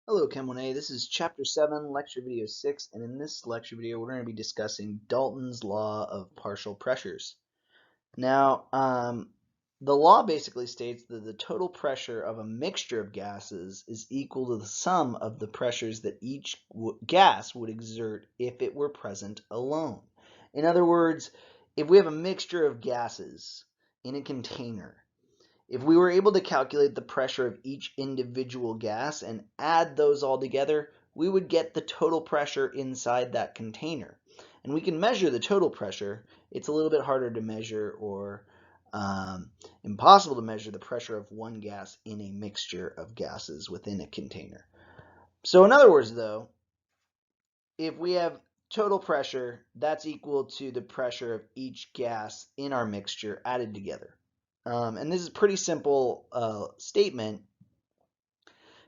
Hello Chem 1A, this is Chapter 7, Lecture Video 6, and in this lecture video we're going to be discussing Dalton's Law of Partial Pressures. Now, the law basically states that the total pressure of a mixture of gases is equal to the sum of the pressures that each gas would exert if it were present alone. In other words, if we have a mixture of gases in a container, if we were able to calculate the pressure of each individual gas and add those all together, we would get the total pressure inside that container. And we can measure the total pressure. It's a little bit harder to measure or impossible to measure the pressure of one gas in a mixture of gases within a container. So in other words, though, if we have total pressure, that's equal to the pressure of each gas in our mixture added together. And this is a pretty simple statement.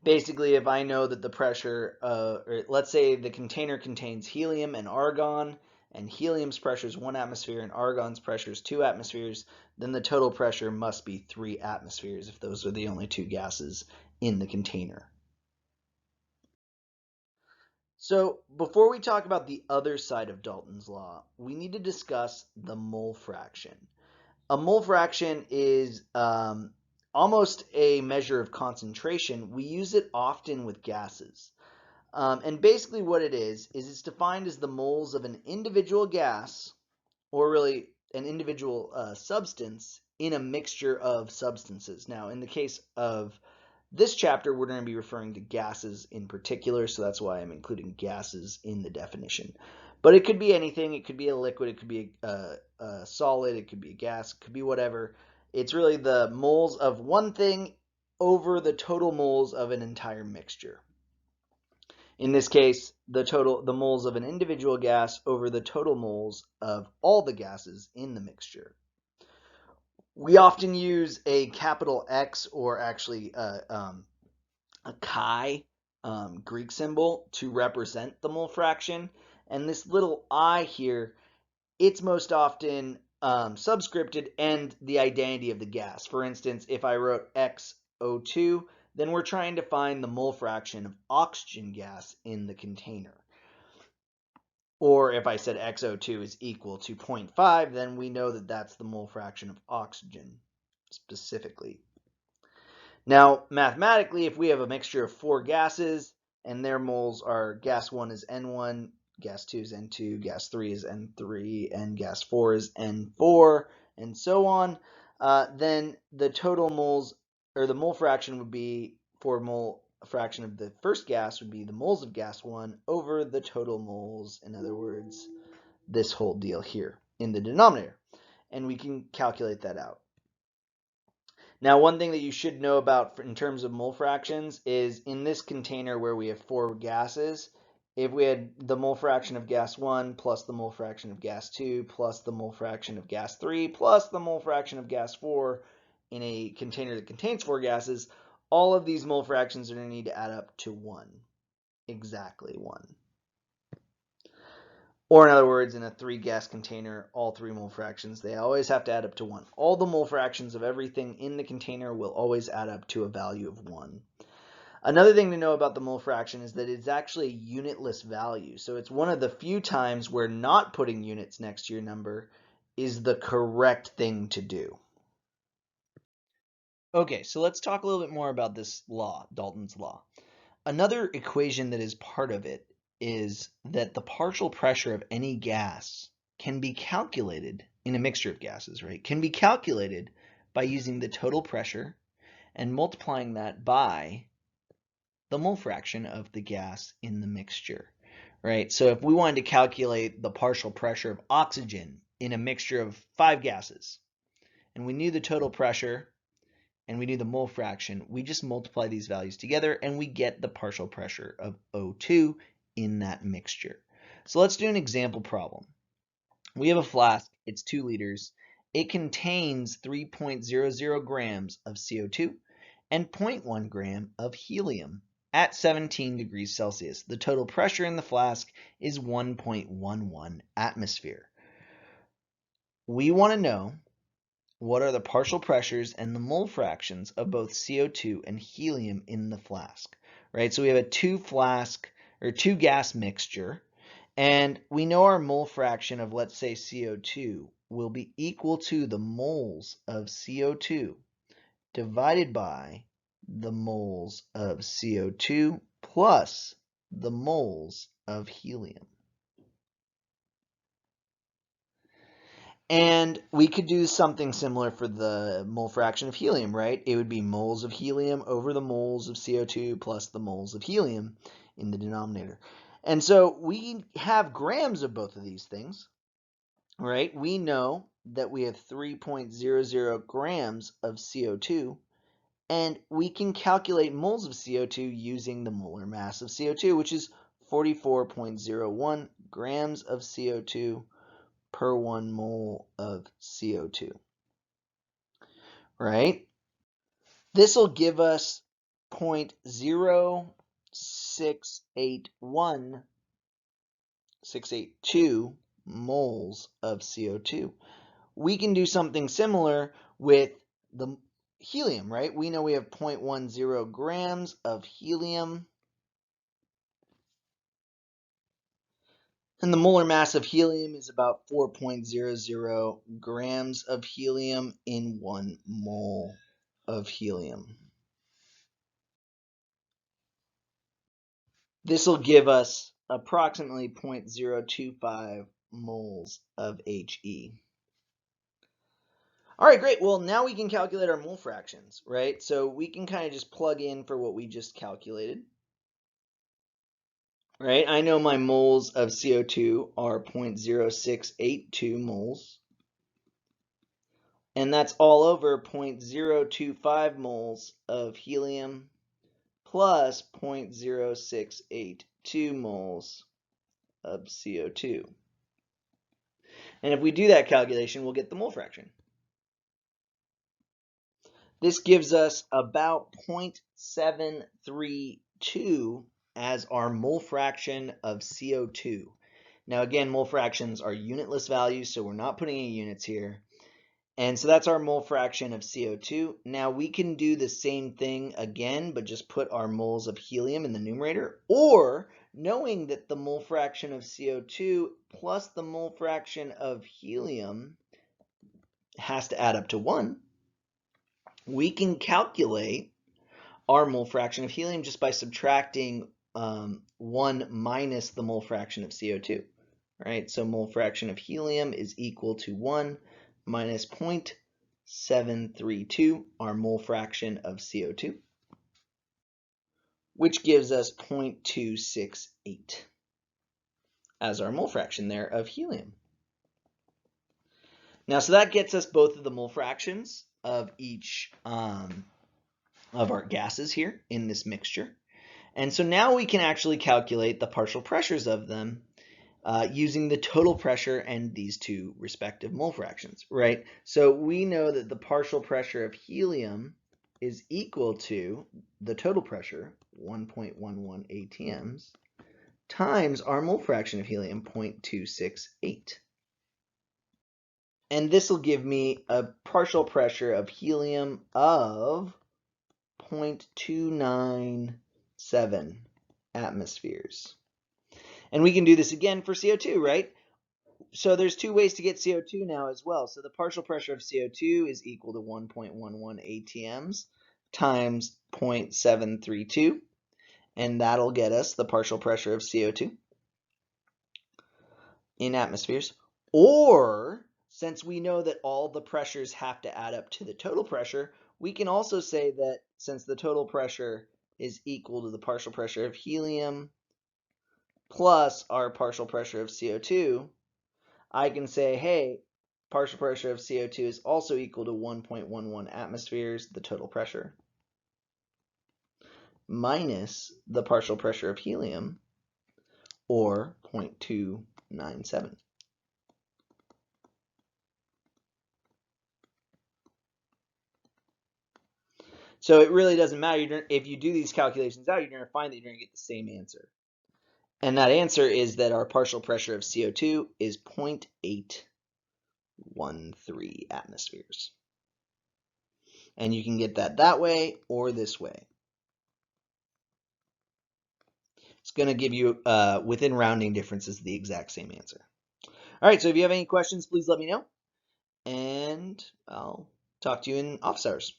Basically, if I know that the pressure, or let's say the container contains helium and argon, and helium's pressure is 1 atmosphere and argon's pressure is 2 atmospheres, then the total pressure must be 3 atmospheres if those are the only two gases in the container. So before we talk about the other side of Dalton's law, we need to discuss the mole fraction. A mole fraction is almost a measure of concentration. We use it often with gases. And basically what it is it's defined as the moles of an individual gas, or really an individual substance, in a mixture of substances. Now, in the case of this chapter, we're going to be referring to gases in particular, so that's why I'm including gases in the definition. But it could be anything. It could be a liquid, it could be a solid, it could be a gas, it could be whatever. It's really the moles of one thing over the total moles of an entire mixture. In this case, the moles of an individual gas over the total moles of all the gases in the mixture. We often use a capital X, or actually a chi Greek symbol, to represent the mole fraction. And this little I here, it's most often subscripted and the identity of the gas. For instance, if I wrote XO2, then we're trying to find the mole fraction of oxygen gas in the container. Or if I said XO2 is equal to 0.5, then we know that that's the mole fraction of oxygen specifically. Now, mathematically, if we have a mixture of 4 gases and their moles are gas 1 is N1, gas 2 is N2, gas 3 is N3, and gas 4 is N4, and so on, then the total moles, or the mole fraction would be, for mole fraction of the first gas, would be the moles of gas 1 over the total moles, in other words, this whole deal here in the denominator. And we can calculate that out. Now, one thing that you should know about in terms of mole fractions is in this container where we have 4 gases, if we had the mole fraction of gas 1 plus the mole fraction of gas 2 plus the mole fraction of gas 3 plus the mole fraction of gas 4 in a container that contains 4 gases, all of these mole fractions are going to need to add up to 1, exactly 1. Or in other words, in a 3-gas container, all 3 mole fractions, they always have to add up to 1. All the mole fractions of everything in the container will always add up to a value of 1. Another thing to know about the mole fraction is that it's actually a unitless value. So it's one of the few times where not putting units next to your number is the correct thing to do. Okay, so let's talk a little bit more about this law, Dalton's law. Another equation that is part of it is that the partial pressure of any gas can be calculated in a mixture of gases, right? Can be calculated by using the total pressure and multiplying that by the mole fraction of the gas in the mixture, right? So if we wanted to calculate the partial pressure of oxygen in a mixture of 5 gases, and we knew the total pressure and we knew the mole fraction, we just multiply these values together and we get the partial pressure of O2 in that mixture. So let's do an example problem. We have a flask, it's 2 liters. It contains 3.00 grams of CO2 and 0.1 gram of helium at 17 degrees Celsius. The total pressure in the flask is 1.11 atmosphere. We want to know what are the partial pressures and the mole fractions of both CO2 and helium in the flask, right? So we have a two gas mixture, and we know our mole fraction of, let's say, CO2 will be equal to the moles of CO2 divided by the moles of CO2 plus the moles of helium. And we could do something similar for the mole fraction of helium, right? It would be moles of helium over the moles of CO2 plus the moles of helium in the denominator. And so we have grams of both of these things, right? We know that we have 3.00 grams of CO2, and we can calculate moles of CO2 using the molar mass of CO2, which is 44.01 grams of CO2 per 1 mole of CO2, right? This will give us 0.0681682 moles of CO2. We can do something similar with the helium, right? We know we have 0.10 grams of helium. And the molar mass of helium is about 4.00 grams of helium in 1 mole of helium. This will give us approximately 0.025 moles of He. All right, great. Well, now we can calculate our mole fractions, right? So we can kind of just plug in for what we just calculated. Right, I know my moles of CO2 are 0.0682 moles. And that's all over 0.025 moles of helium plus 0.0682 moles of CO2. And if we do that calculation, we'll get the mole fraction. This gives us about 0.732 as our mole fraction of CO2. Now again, mole fractions are unitless values, so we're not putting any units here. And so that's our mole fraction of CO2. Now we can do the same thing again, but just put our moles of helium in the numerator, or knowing that the mole fraction of CO2 plus the mole fraction of helium has to add up to 1, we can calculate our mole fraction of helium just by subtracting 1 minus the mole fraction of CO2, right? So mole fraction of helium is equal to 1 minus 0.732, our mole fraction of CO2, which gives us 0.268 as our mole fraction there of helium. Now, so that gets us both of the mole fractions of each of our gases here in this mixture. And so now we can actually calculate the partial pressures of them using the total pressure and these two respective mole fractions, right? So we know that the partial pressure of helium is equal to the total pressure, 1.11 atms, times our mole fraction of helium, 0.268. And this will give me a partial pressure of helium of 0.297 atmospheres. And we can do this again for CO2, right? So there's two ways to get CO2 now as well. So the partial pressure of CO2 is equal to 1.11 atms times 0.732, and that'll get us the partial pressure of CO2 in atmospheres. Or, since we know that all the pressures have to add up to the total pressure, we can also say that since the total pressure is equal to the partial pressure of helium plus our partial pressure of CO2, I can say, hey, partial pressure of CO2 is also equal to 1.11 atmospheres, the total pressure, minus the partial pressure of helium, or 0.297. So it really doesn't matter. If you do these calculations out, you're going to find that you're going to get the same answer. And that answer is that our partial pressure of CO2 is 0.813 atmospheres. And you can get that way or this way. It's going to give you, within rounding differences, the exact same answer. All right, so if you have any questions, please let me know, and I'll talk to you in office hours.